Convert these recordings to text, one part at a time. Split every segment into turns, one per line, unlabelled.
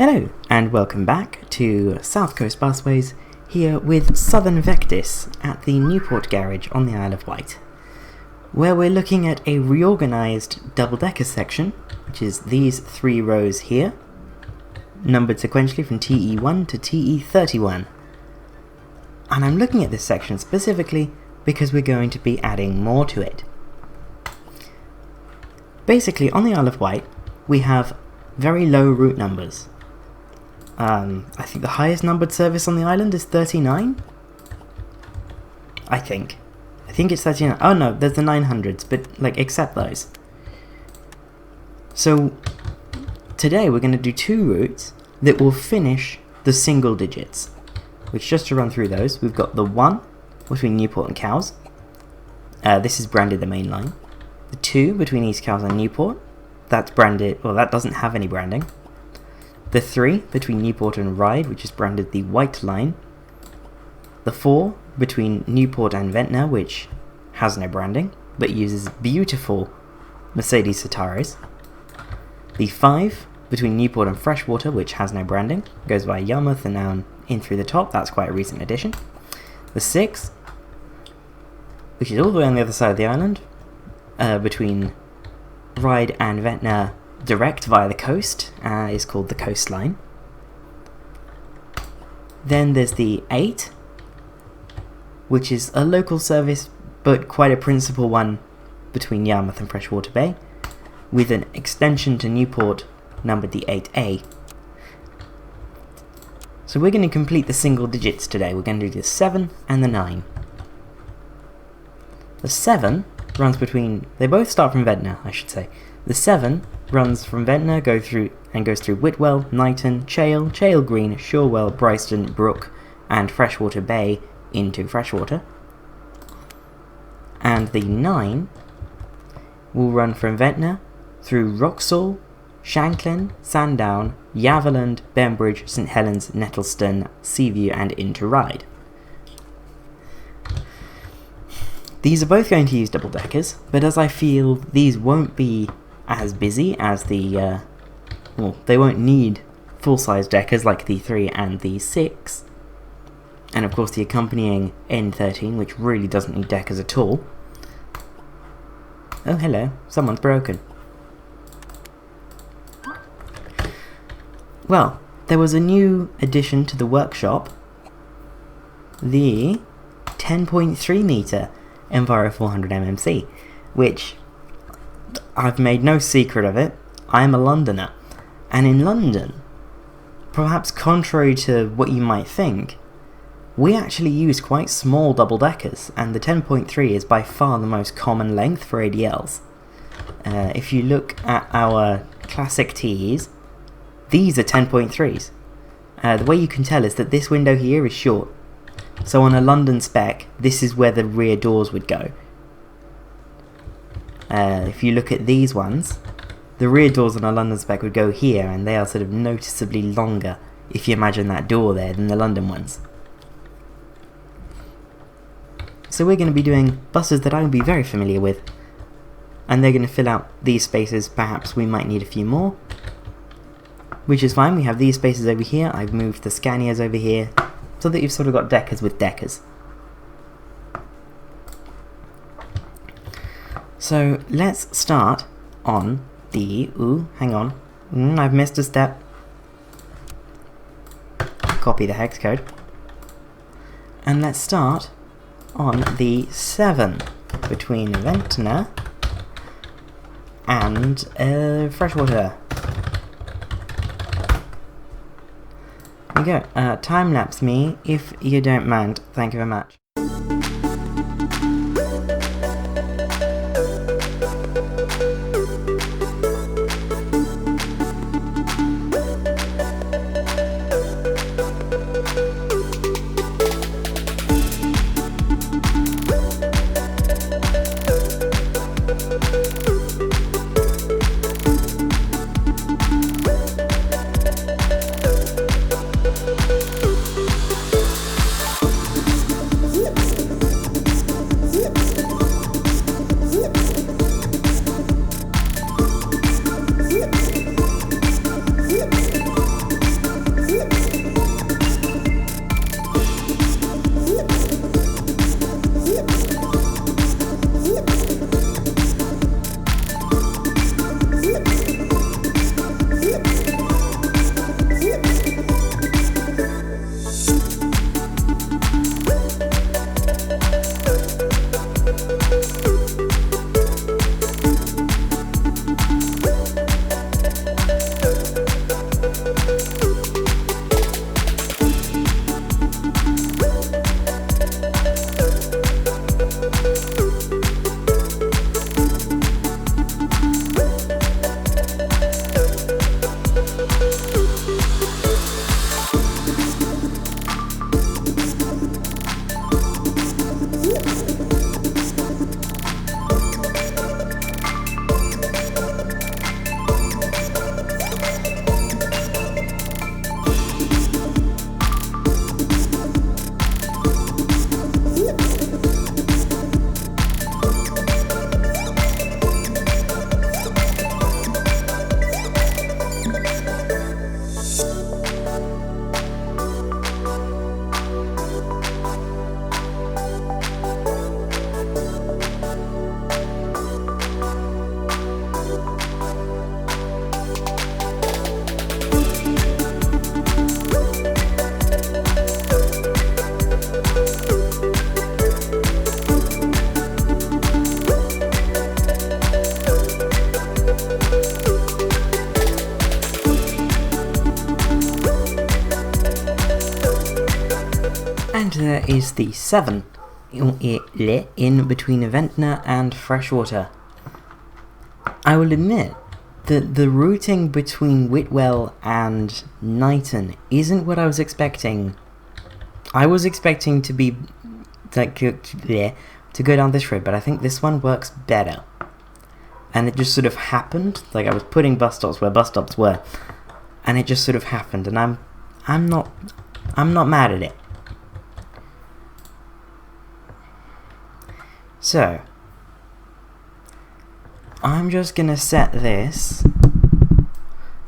Hello, and welcome back to South Coast Busways, here with Southern Vectis at the Newport Garage on the Isle of Wight, where we're looking at a reorganised double-decker section, which is these three rows here, numbered sequentially from TE1 to TE31. And I'm looking at this section specifically because we're going to be adding more to it. Basically, on the Isle of Wight, we have very low route numbers. I think the highest numbered service on the island is 39? I think it's 39. Oh no, there's the 900s, but accept those. So today we're going to do two routes that will finish the single digits. Which, just to run through those, we've got the 1 between Newport and Cowes. This is branded the mainline. The 2 between East Cowes and Newport. That's branded, well, that doesn't have any branding. The 3 between Newport and Ryde, which is branded the white line. The 4 between Newport and Ventnor, which has no branding, but uses beautiful Mercedes Citaros. The 5 between Newport and Freshwater, which has no branding, goes by Yarmouth and now in through the top. That's quite a recent addition. The 6, which is all the way on the other side of the island, between Ryde and Ventnor direct via the coast, is called the coastline. Then there's the 8, which is a local service but quite a principal one between Yarmouth and Freshwater Bay, with an extension to Newport numbered the 8A. So we're going to complete the single digits today. We're going to do the 7 and the 9. The 7 runs between, they both start from Ventnor, I should say. The 7 runs from Ventnor, goes through Whitwell, Knighton, Chale Green, Shorewell, Bryston, Brook, and Freshwater Bay into Freshwater. And the 9 will run from Ventnor through Wroxall, Shanklin, Sandown, Yaverland, Bembridge, St Helens, Nettleston, Seaview, and into Ryde. These are both going to use double-deckers, but as I feel these won't be as busy as the, they won't need full-size deckers like the 3 and the 6, and of course the accompanying N13, which really doesn't need deckers at all. Oh hello, someone's broken. Well, there was a new addition to the workshop, the 10.3 metre Enviro400 MMC, which I've made no secret of it. I am a Londoner, and in London, perhaps contrary to what you might think, we actually use quite small double-deckers, and the 10.3 is by far the most common length for ADLs. If you look at our classic TEs, these are 10.3s. The way you can tell is that this window here is short. So on a London spec, this is where the rear doors would go. If you look at these ones, the rear doors on a London spec would go here, and they are sort of noticeably longer, if you imagine that door there, than the London ones. So we're going to be doing buses that I will be very familiar with, and they're going to fill out these spaces. Perhaps we might need a few more, which is fine. We have these spaces over here. I've moved the Scanias over here, so that you've sort of got deckers with deckers. So let's start on the, hang on, I've missed a step. Copy the hex code. And let's start on the 7 between Ventnor and Freshwater. There you go. Time-lapse me if you don't mind. Thank you very much. And there is the 7 in between Ventnor and Freshwater. I will admit that the routing between Whitwell and Knighton isn't what I was expecting. I was expecting to be like to go down this road, but I think this one works better. And it just sort of happened, like I was putting bus stops where bus stops were, and it just sort of happened, and I'm not mad at it. So, I'm just gonna set this.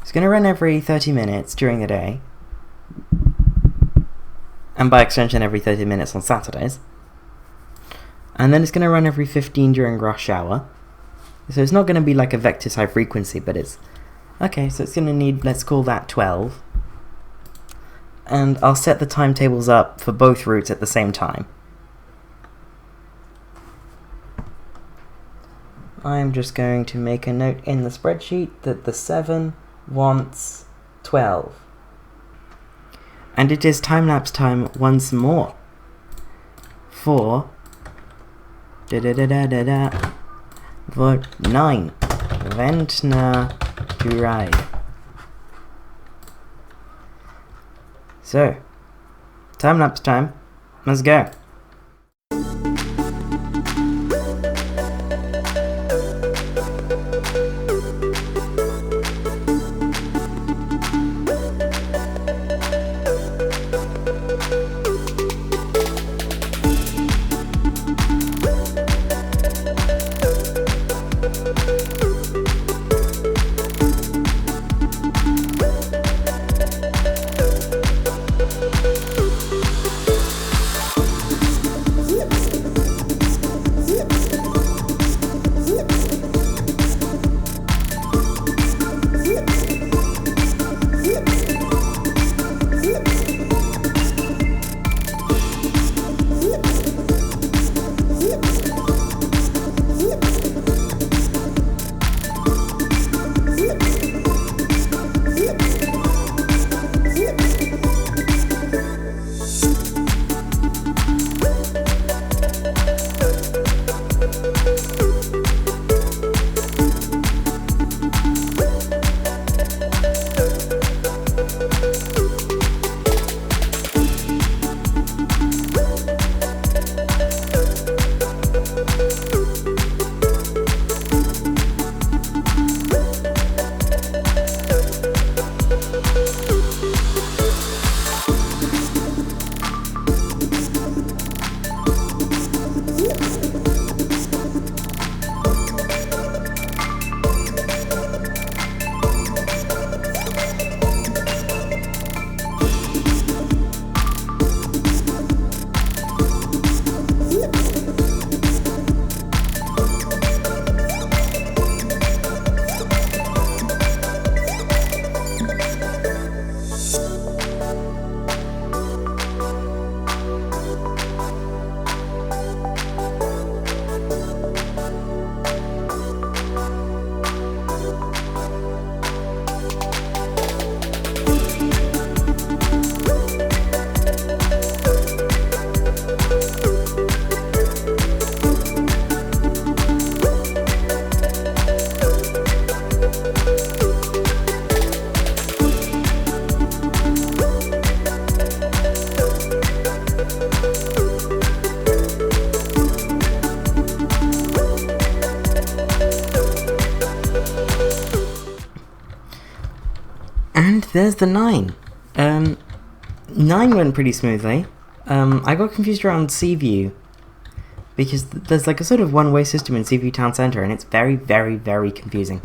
It's gonna run every 30 minutes during the day, and by extension every 30 minutes on Saturdays. And then it's gonna run every 15 during rush hour. So it's not gonna be like a Vectis high frequency, but it's... Okay, so it's gonna need, let's call that 12. And I'll set the timetables up for both routes at the same time. I'm just going to make a note in the spreadsheet that the 7 wants 12. And it is time-lapse time once more for for 9 Ventnor to ride. So, time-lapse time, let's go. And there's the 9. 9 went pretty smoothly. I got confused around Seaview, because there's like a sort of one-way system in Seaview Town Centre, and it's very, very, very confusing.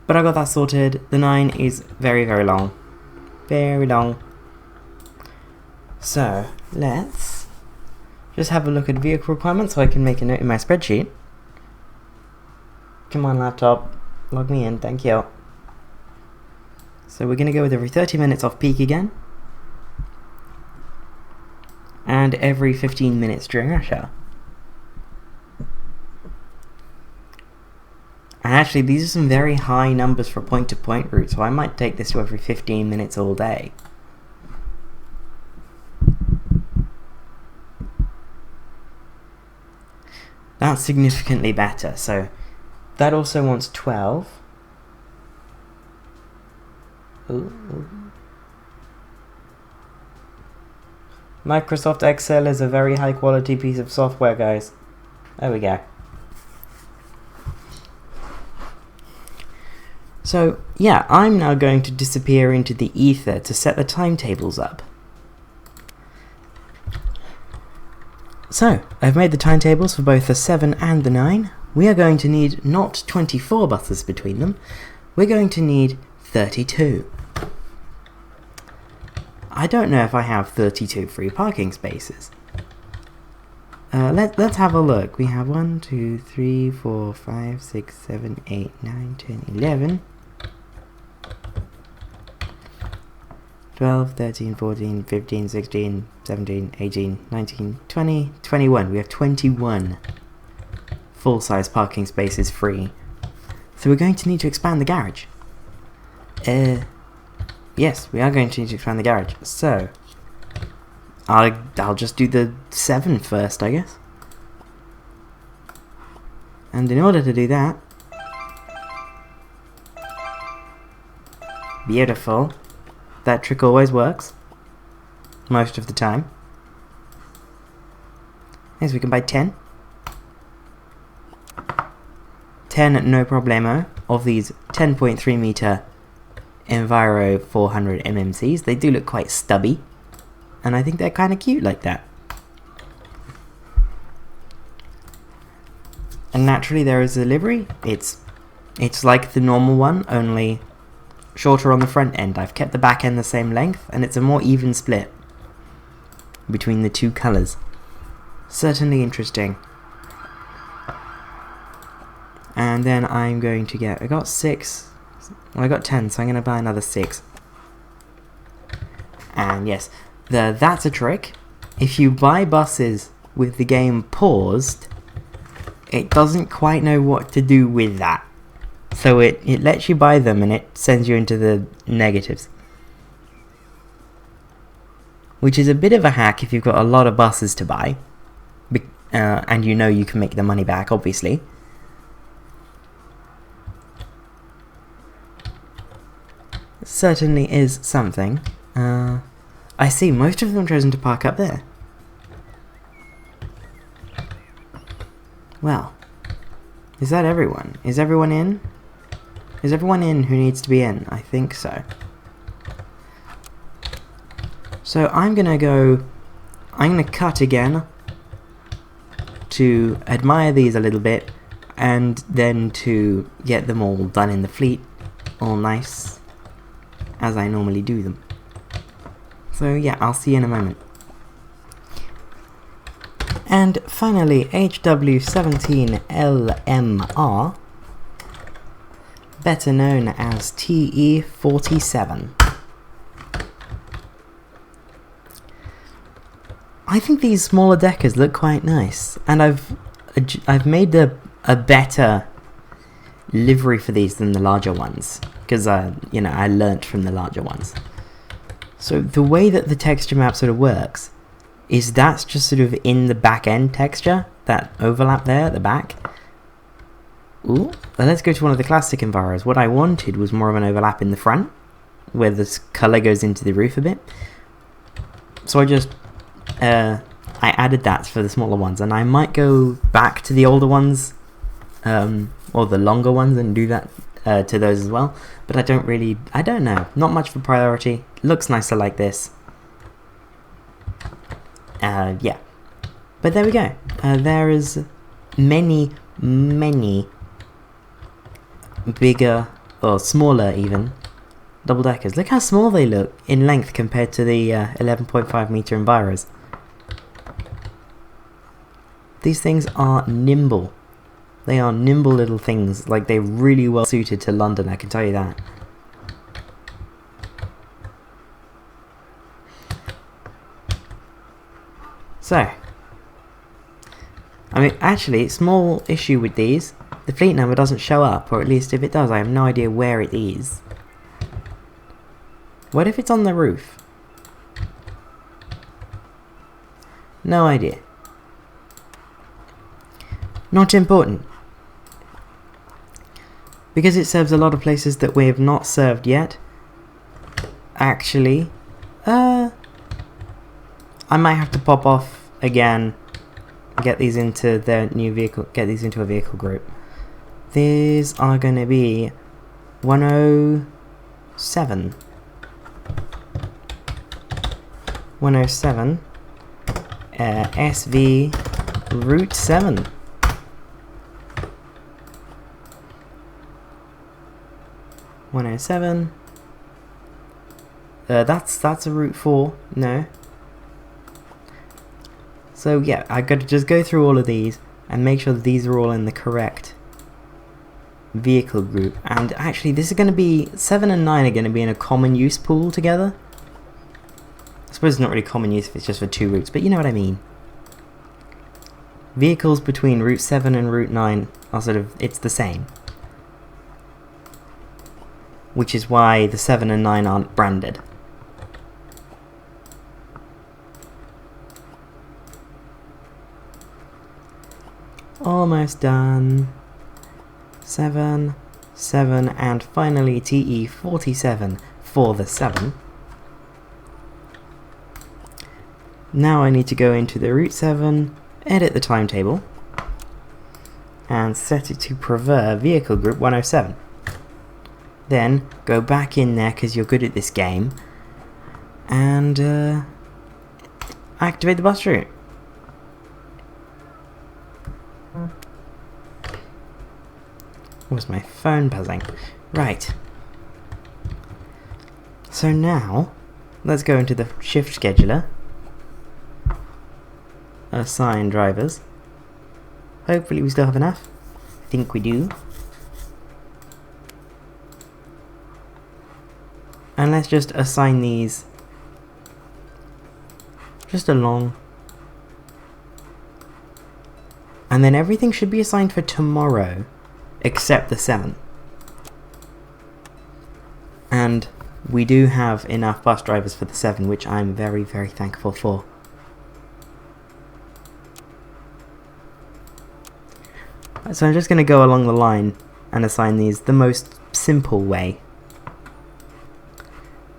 But I got that sorted. The 9 is very, very long. very long. So let's just have a look at vehicle requirements so I can make a note in my spreadsheet. Come on, laptop, log me in, thank you. So we're going to go with every 30 minutes off peak again, and every 15 minutes during rush hour. And actually these are some very high numbers for point-to-point route, so I might take this to every 15 minutes all day. That's significantly better, so that also wants 12. Ooh. Microsoft Excel is a very high quality piece of software, guys. There we go. So yeah, I'm now going to disappear into the ether to set the timetables up. So, I've made the timetables for both the 7 and the 9. We are going to need not 24 buses between them, we're going to need 32. I don't know if I have 32 free parking spaces. Let's have a look. We have 1, 2, 3, 4, 5, 6, 7, 8, 9, 10, 11, 12, 13, 14, 15, 16, 17, 18, 19, 20, 21. We have 21 full-size parking spaces free. So we're going to need to expand the garage. Yes, we are going to need to expand the garage. So I'll just do the 7 first, I guess. And in order to do that, beautiful. That trick always works. Most of the time. Yes, we can buy 10. 10 no problemo of these 10.3 meter Enviro400 MMCs. They do look quite stubby, and I think they're kind of cute like that. And naturally there is a livery. It's like the normal one, only shorter on the front end. I've kept the back end the same length, and it's a more even split between the two colours. Certainly interesting. And then I'm going to get, I got 6, well I got 10, so I'm going to buy another 6. And yes, that's a trick. If you buy buses with the game paused, it doesn't quite know what to do with that. So it lets you buy them and it sends you into the negatives. Which is a bit of a hack if you've got a lot of buses to buy. And you know you can make the money back, obviously. Certainly is something. I see, most of them chosen to park up there. Well, is that everyone? Is everyone in? Is everyone in who needs to be in? I think so. So I'm gonna cut again to admire these a little bit, and then to get them all done in the fleet, all nice, as I normally do them. So yeah, I'll see you in a moment. And finally, HW17LMR, better known as TE47. I think these smaller deckers look quite nice, and I've made a better livery for these than the larger ones, because you know, I learnt from the larger ones. So the way that the texture map sort of works is that's just sort of in the back end texture, that overlap there at the back. Ooh, well, let's go to one of the classic Enviros. What I wanted was more of an overlap in the front, where this colour goes into the roof a bit. So I just I added that for the smaller ones, and I might go back to the older ones, or the longer ones, and do that to those as well. But I don't know, not much of a priority. Looks nicer like this. Yeah, but there we go. There is many bigger, or smaller even, double deckers. Look how small they look in length compared to the 11.5 meter Enviros. These things are nimble. They are nimble little things. Like, they're really well suited to London, I can tell you that. So, I mean, actually, small issue with these. The fleet number doesn't show up, or at least if it does, I have no idea where it is. What if it's on the roof? No idea. Not important. Because it serves a lot of places that we have not served yet. Actually, I might have to pop off again. Get these into the new vehicle. Get these into a vehicle group. These are going to be 107. 107. SV Route 7. That's a Route 4. No. So yeah, I got to just go through all of these and make sure that these are all in the correct vehicle group. And actually, this is going to be 7 and 9 are going to be in a common use pool together. I suppose it's not really common use if it's just for 2 routes, but you know what I mean. Vehicles between Route 7 and Route 9 are sort of, it's the same. Which is why the 7 and 9 aren't branded. Almost done. 7, 7, and finally TE47 for the 7. Now I need to go into the Route 7, edit the timetable, and set it to prefer vehicle group 107. Then go back in there because you're good at this game, and activate the bus route. Was my phone buzzing? Right. So now, let's go into the shift scheduler. Assign drivers. Hopefully we still have enough. I think we do. And let's just assign these just along. And then everything should be assigned for tomorrow. Except the 7. And we do have enough bus drivers for the 7, which I'm very, very thankful for. So I'm just going to go along the line and assign these the most simple way.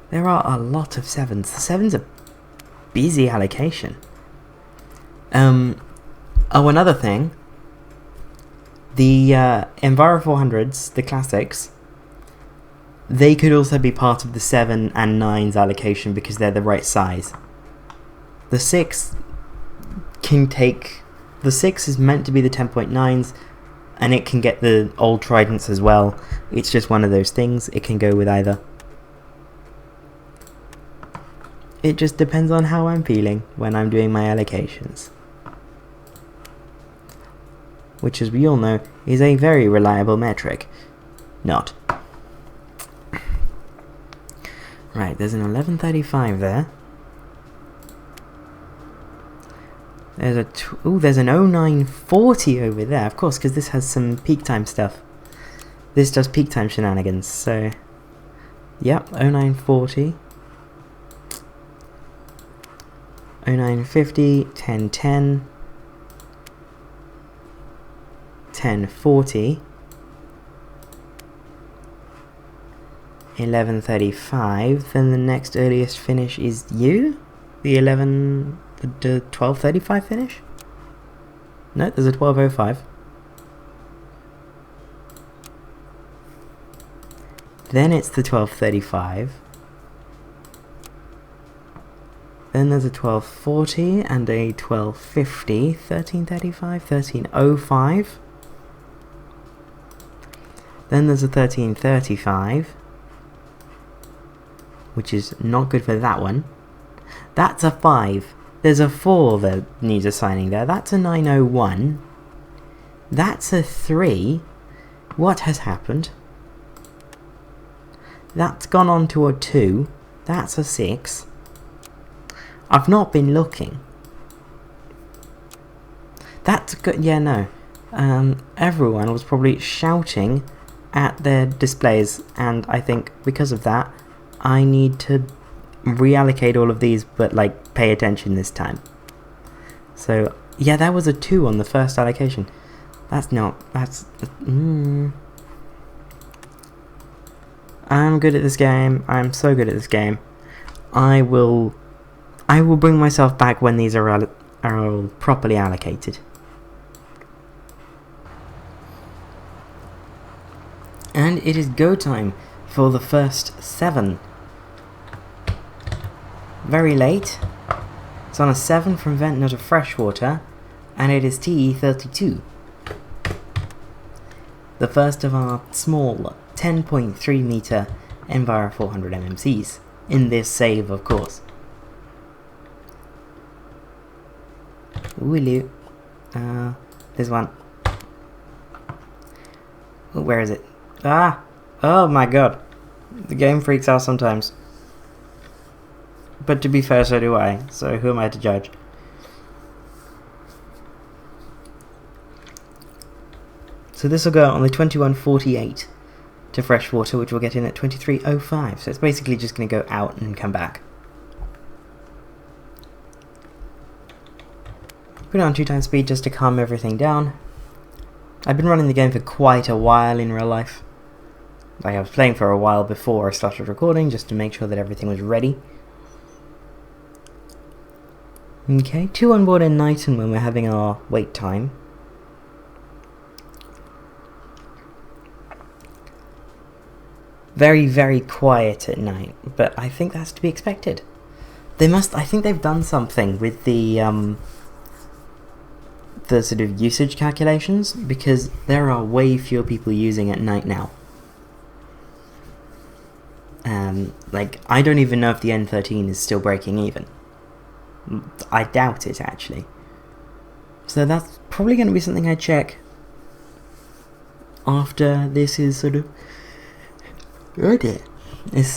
There are a lot of 7s. The 7's a busy allocation. Oh, another thing. The Enviro400s, the classics, they could also be part of the 7 and 9's allocation because they're the right size. The 6 can take... The 6 is meant to be the 10.9s, and it can get the old Tridents as well. It's just one of those things. It can go with either. It just depends on how I'm feeling when I'm doing my allocations. Which, as we all know, is a very reliable metric. Not. Right, there's an 1135 there. There's a there's an 0940 over there, of course, because this has some peak time stuff. This does peak time shenanigans, so... Yep, 0940. 0950, 1010. 1040, 1135, then the next earliest finish is you? The 1235 finish? No, there's a 1205. Then it's the 1235. Then there's a 1240 and a 1250, 1335, 1305. Then there's a 1335. which is not good for that one. That's a 5. There's a 4 that needs assigning there. That's a 901. That's a 3. What has happened? That's gone on to a 2. That's a 6. I've not been looking. That's good. Yeah, no. Everyone was probably shouting at their displays, and I think because of that, I need to reallocate all of these, but like pay attention this time. So yeah, that was a 2 on the first allocation. I'm good at this game. I'm so good at this game. I will bring myself back when these are all properly allocated. And it is go time for the first 7. Very late. It's on a 7 from Ventnor to Freshwater, and it is TE32. The first of our small 10.3 meter Enviro400 MMCs, in this save of course. Will you? There's one. Oh, where is it? Ah! Oh my god. The game freaks out sometimes. But to be fair, so do I, so who am I to judge? So this will go on the 2148 to Freshwater, which will get in at 2305, so it's basically just going to go out and come back. Put it on 2 times speed just to calm everything down. I've been running the game for quite a while in real life. Like, I was playing for a while before I started recording, just to make sure that everything was ready. Okay, 2 on board in night and when we're having our wait time. Very, very quiet at night, but I think that's to be expected. I think they've done something with the sort of usage calculations, because there are way fewer people using at night now. Like, I don't even know if the N13 is still breaking even. I doubt it, actually. So that's probably going to be something I check after this is sort of... Oh dear.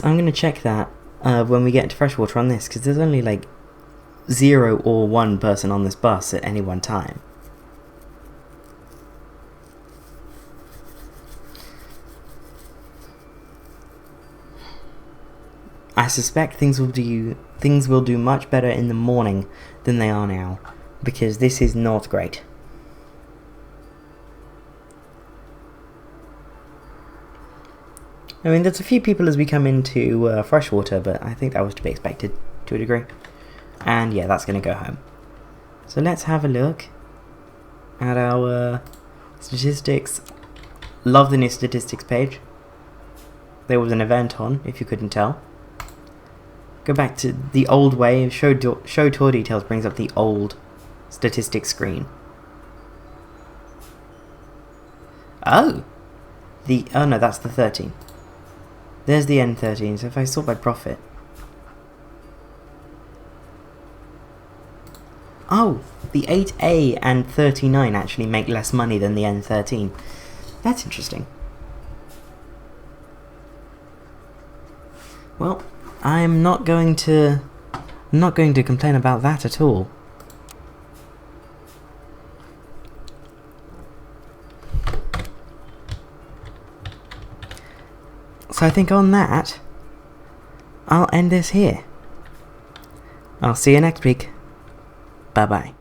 I'm going to check that when we get to Freshwater on this, because there's only like 0 or 1 person on this bus at any one time. I suspect things will do much better in the morning than they are now, because this is not great. I mean, there's a few people as we come into Freshwater, but I think that was to be expected to a degree. And yeah, that's going to go home. So let's have a look at our statistics. Love the new statistics page. There was an event on, if you couldn't tell. Go back to the old way. Show tour details brings up the old statistics screen. Oh! Oh no, that's the 13. There's the N13, so if I sort by profit... Oh! The 8A and 39 actually make less money than the N13. That's interesting. Well, I'm not going to complain about that at all. So I think on that, I'll end this here. I'll see you next week. Bye bye.